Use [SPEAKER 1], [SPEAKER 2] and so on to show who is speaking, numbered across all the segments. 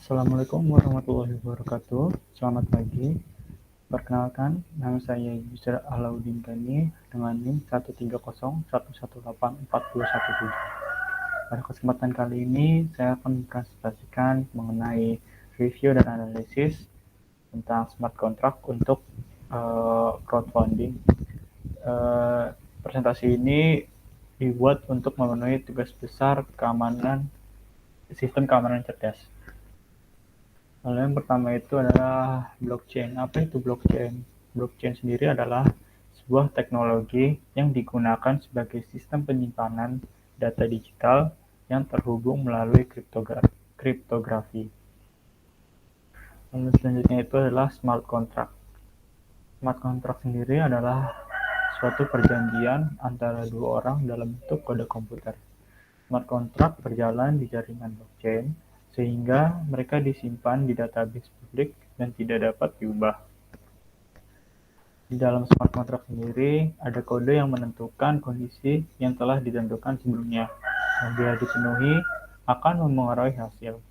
[SPEAKER 1] Assalamualaikum warahmatullahi wabarakatuh. Selamat pagi. Perkenalkan, nama saya Yusra Alauddin Gani dengan NIM 13011184217. Pada kesempatan kali ini, saya akan mempresentasikan mengenai review dan analisis tentang smart contract untuk crowdfunding. Presentasi ini dibuat untuk memenuhi tugas besar sistem keamanan cerdas. Lalu yang pertama itu adalah blockchain. Apa itu blockchain? Blockchain sendiri adalah sebuah teknologi yang digunakan sebagai sistem penyimpanan data digital yang terhubung melalui kriptografi. Lalu selanjutnya itu adalah smart contract. Smart contract sendiri adalah suatu perjanjian antara dua orang dalam bentuk kode komputer. Smart contract berjalan di jaringan blockchain sehingga mereka disimpan di database publik dan tidak dapat diubah. Di dalam smart contract sendiri, ada kode yang menentukan kondisi yang telah ditentukan sebelumnya. Dan bila dipenuhi, akan memengaruhi hasil.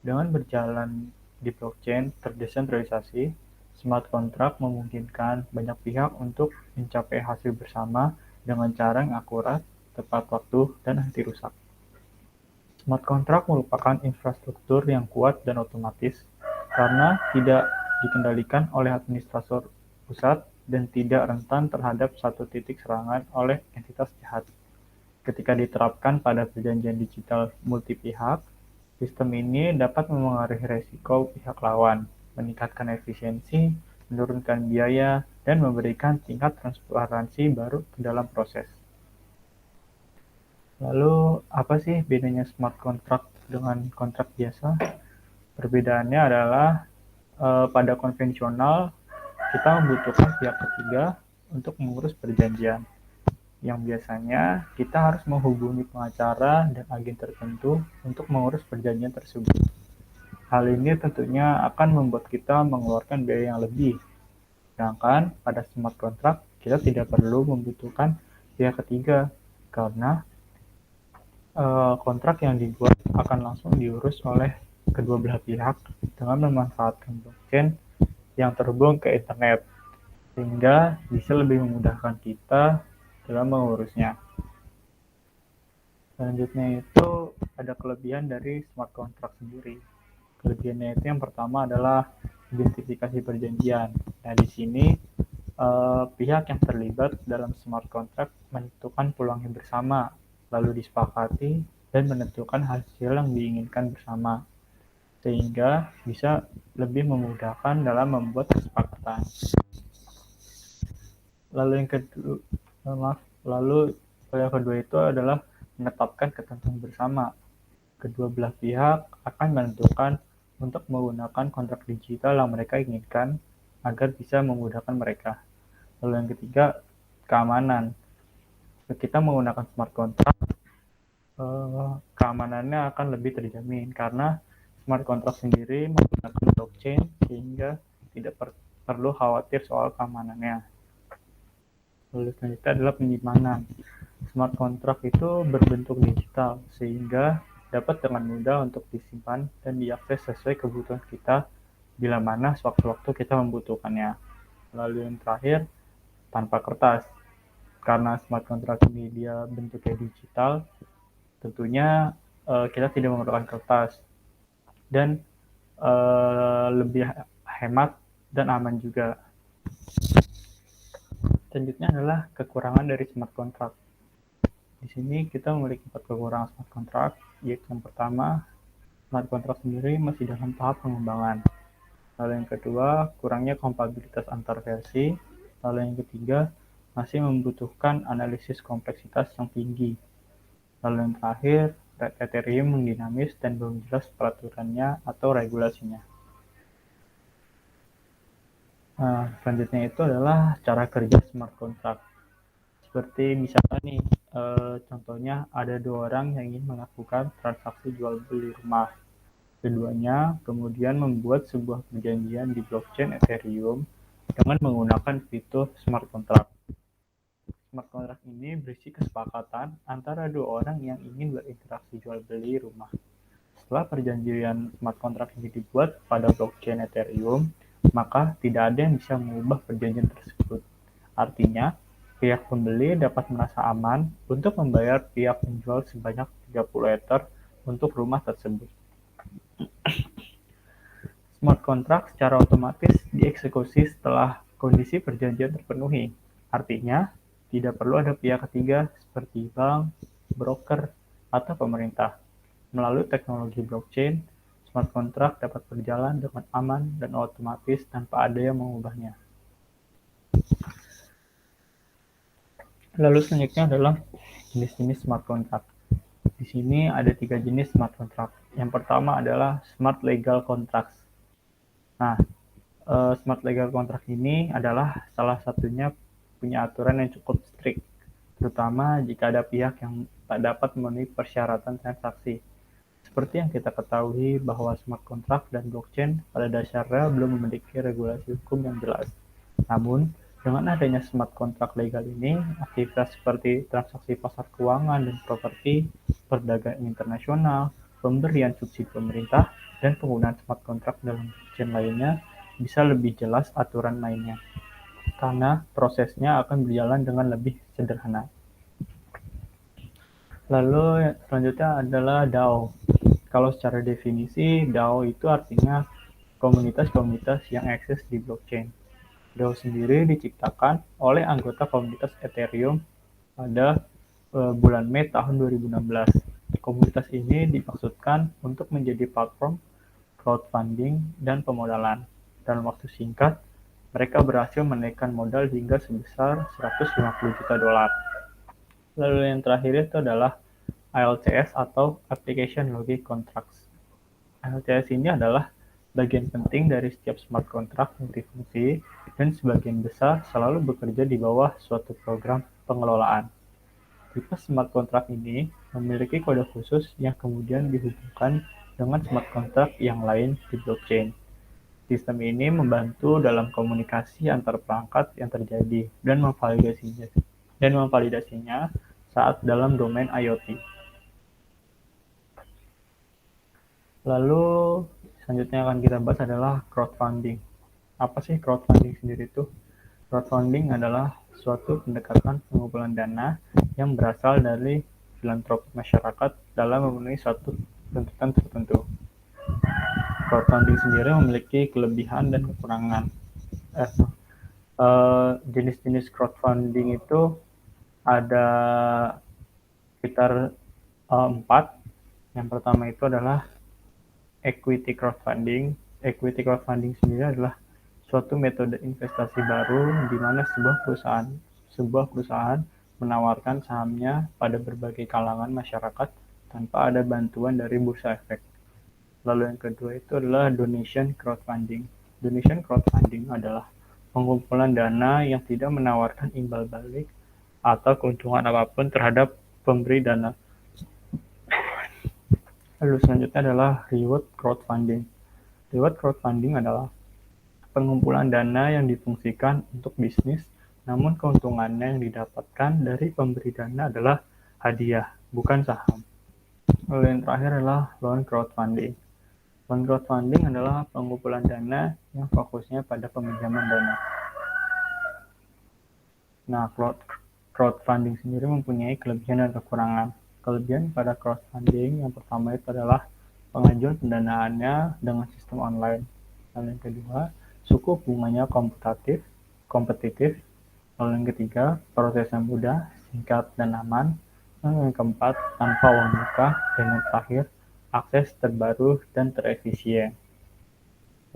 [SPEAKER 1] Dengan berjalan di blockchain terdesentralisasi, smart contract memungkinkan banyak pihak untuk mencapai hasil bersama dengan cara yang akurat, tepat waktu, dan anti rusak. Smart contract merupakan infrastruktur yang kuat dan otomatis karena tidak dikendalikan oleh administrator pusat dan tidak rentan terhadap satu titik serangan oleh entitas jahat. Ketika diterapkan pada perjanjian digital multi-pihak, sistem ini dapat memengaruhi resiko pihak lawan, meningkatkan efisiensi, menurunkan biaya, dan memberikan tingkat transparansi baru ke dalam proses. Lalu, apa sih bedanya smart contract dengan kontrak biasa? Perbedaannya adalah pada konvensional, kita membutuhkan pihak ketiga untuk mengurus perjanjian. Yang biasanya kita harus menghubungi pengacara dan agen tertentu untuk mengurus perjanjian tersebut. Hal ini tentunya akan membuat kita mengeluarkan biaya yang lebih. Sedangkan pada smart contract, kita tidak perlu membutuhkan pihak ketiga karena kontrak yang dibuat akan langsung diurus oleh kedua belah pihak dengan memanfaatkan blockchain yang terhubung ke internet, sehingga bisa lebih memudahkan kita dalam mengurusnya. Selanjutnya itu ada kelebihan dari smart contract sendiri. Kelebihannya itu yang pertama adalah identifikasi perjanjian. Nah, di sini pihak yang terlibat dalam smart contract menentukan peluangnya bersama, lalu disepakati dan menentukan hasil yang diinginkan bersama, sehingga bisa lebih memudahkan dalam membuat kesepakatan. Lalu yang kedua itu adalah menetapkan ketentuan bersama. Kedua belah pihak akan menentukan untuk menggunakan kontrak digital yang mereka inginkan agar bisa memudahkan mereka. Lalu yang ketiga, keamanan. Kita menggunakan smart contract, keamanannya akan lebih terjamin karena smart contract sendiri menggunakan blockchain sehingga tidak perlu khawatir soal keamanannya. Lalu selanjutnya adalah penyimpanan. Smart contract itu berbentuk digital sehingga dapat dengan mudah untuk disimpan dan diakses sesuai kebutuhan kita bila mana sewaktu-waktu kita membutuhkannya. Lalu yang terakhir, tanpa kertas. Karena smart contract ini dia bentuknya digital, tentunya kita tidak memerlukan kertas dan lebih hemat dan aman juga. Selanjutnya adalah kekurangan dari smart contract. Di sini kita memiliki 4 kekurangan smart contract, yaitu yang pertama, smart contract sendiri masih dalam tahap pengembangan. Lalu yang kedua, kurangnya kompatibilitas antar versi. Lalu yang ketiga, masih membutuhkan analisis kompleksitas yang tinggi. Lalu yang terakhir, Ethereum yang dinamis dan belum jelas peraturannya atau regulasinya. Nah, selanjutnya itu adalah cara kerja smart contract. Seperti misalnya nih, contohnya ada dua orang yang ingin melakukan transaksi jual beli rumah. Keduanya kemudian membuat sebuah perjanjian di blockchain Ethereum dengan menggunakan fitur smart contract. Smart contract ini berisi kesepakatan antara dua orang yang ingin berinteraksi jual beli rumah. setelah perjanjian smart contract ini dibuat pada blockchain Ethereum, maka tidak ada yang bisa mengubah perjanjian tersebut. Artinya, pihak pembeli dapat merasa aman untuk membayar pihak penjual sebanyak 30 Ether untuk rumah tersebut. Smart contract secara otomatis dieksekusi setelah kondisi perjanjian terpenuhi. Artinya, tidak perlu ada pihak ketiga seperti bank, broker, atau pemerintah. Melalui teknologi blockchain, smart contract dapat berjalan dengan aman dan otomatis tanpa ada yang mengubahnya. Lalu selanjutnya adalah jenis-jenis smart contract. Di sini ada 3 jenis smart contract. Yang pertama adalah smart legal contracts. Nah, smart legal contract ini adalah salah satunya punya aturan yang cukup strict, terutama jika ada pihak yang tak dapat memenuhi persyaratan transaksi. Seperti yang kita ketahui bahwa smart contract dan blockchain pada dasarnya belum memiliki regulasi hukum yang jelas. Namun, dengan adanya smart contract legal ini, aktivitas seperti transaksi pasar keuangan dan properti, perdagangan internasional, pemberian subsidi pemerintah, dan penggunaan smart contract dalam blockchain lainnya bisa lebih jelas aturan mainnya, karena prosesnya akan berjalan dengan lebih sederhana. Lalu selanjutnya adalah DAO. Kalau secara definisi, DAO itu artinya komunitas-komunitas yang eksis di blockchain. DAO sendiri diciptakan oleh anggota komunitas Ethereum pada bulan Mei tahun 2016. Komunitas ini dimaksudkan untuk menjadi platform crowdfunding dan pemodalan. Dalam waktu singkat, mereka berhasil menaikkan modal hingga sebesar 150 juta dolar. Lalu yang terakhir itu adalah ALCS atau Application Logic Contracts. ALCS ini adalah bagian penting dari setiap smart contract multifungsi dan sebagian besar selalu bekerja di bawah suatu program pengelolaan. Tipe smart contract ini memiliki kode khusus yang kemudian dihubungkan dengan smart contract yang lain di blockchain. Sistem ini membantu dalam komunikasi antar perangkat yang terjadi dan memvalidasinya saat dalam domain IoT. Lalu selanjutnya akan kita bahas adalah crowdfunding. Apa sih crowdfunding sendiri itu? Crowdfunding adalah suatu pendekatan pengumpulan dana yang berasal dari filantropi masyarakat dalam memenuhi suatu tuntutan tertentu. Crowdfunding sendiri memiliki kelebihan dan kekurangan. Jenis-jenis crowdfunding itu ada sekitar 4. Yang pertama itu adalah equity crowdfunding. Equity crowdfunding sendiri adalah suatu metode investasi baru di mana sebuah perusahaan menawarkan sahamnya pada berbagai kalangan masyarakat tanpa ada bantuan dari bursa efek. Lalu yang kedua itu adalah donation crowdfunding. Donation crowdfunding adalah pengumpulan dana yang tidak menawarkan imbal balik atau keuntungan apapun terhadap pemberi dana. Lalu selanjutnya adalah reward crowdfunding. Reward crowdfunding adalah pengumpulan dana yang difungsikan untuk bisnis, namun keuntungannya yang didapatkan dari pemberi dana adalah hadiah, bukan saham. Lalu yang terakhir adalah loan crowdfunding. Loan crowdfunding adalah pengumpulan dana yang fokusnya pada peminjaman dana. Nah, crowdfunding sendiri mempunyai kelebihan dan kekurangan. Kelebihan pada crowdfunding yang pertama itu adalah pengajuan pendanaannya dengan sistem online. Dan yang kedua, suku bunganya kompetitif. Lalu yang ketiga, prosesnya mudah, singkat, dan aman. Lalu yang keempat, tanpa uang muka. Dan yang terakhir, akses terbaru dan terefisien.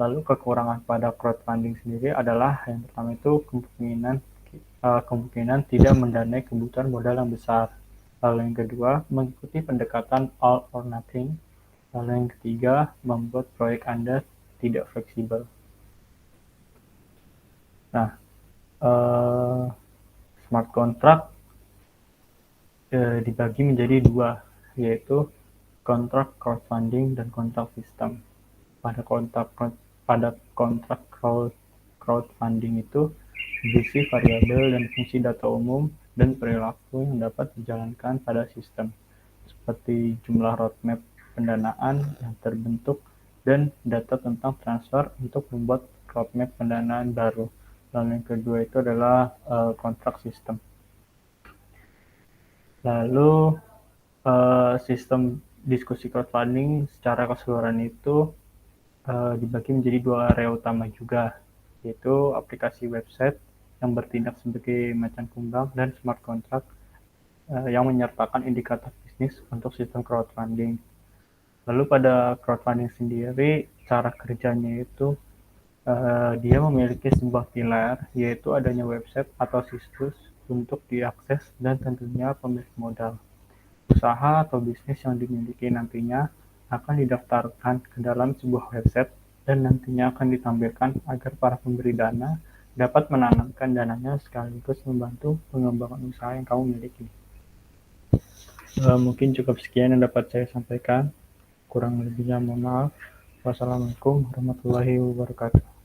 [SPEAKER 1] Lalu kekurangan pada crowdfunding sendiri adalah yang pertama itu kemungkinan tidak mendanai kebutuhan modal yang besar. Lalu yang kedua, mengikuti pendekatan all or nothing. Lalu yang ketiga, membuat proyek Anda tidak fleksibel. Nah, smart contract dibagi menjadi 2, yaitu kontrak crowdfunding dan kontrak sistem. Pada kontrak crowdfunding itu berisi variabel dan fungsi data umum dan perilaku yang dapat dijalankan pada sistem, seperti jumlah roadmap pendanaan yang terbentuk dan data tentang transfer untuk membuat roadmap pendanaan baru. Lalu yang kedua itu adalah kontrak sistem. Lalu sistem diskusi crowdfunding secara keseluruhan itu dibagi menjadi dua area utama juga, yaitu aplikasi website yang bertindak sebagai macan kumbang dan smart contract yang menyertakan indikator bisnis untuk sistem crowdfunding. Lalu pada crowdfunding sendiri, cara kerjanya itu dia memiliki sebuah pilar, yaitu adanya website atau situs untuk diakses dan tentunya pemilik modal. Usaha atau bisnis yang dimiliki nantinya akan didaftarkan ke dalam sebuah website dan nantinya akan ditampilkan agar para pemberi dana dapat menanamkan dananya sekaligus membantu pengembangan usaha yang kamu miliki. Mungkin cukup sekian yang dapat saya sampaikan. Kurang lebihnya mohon maaf. Wassalamualaikum warahmatullahi wabarakatuh.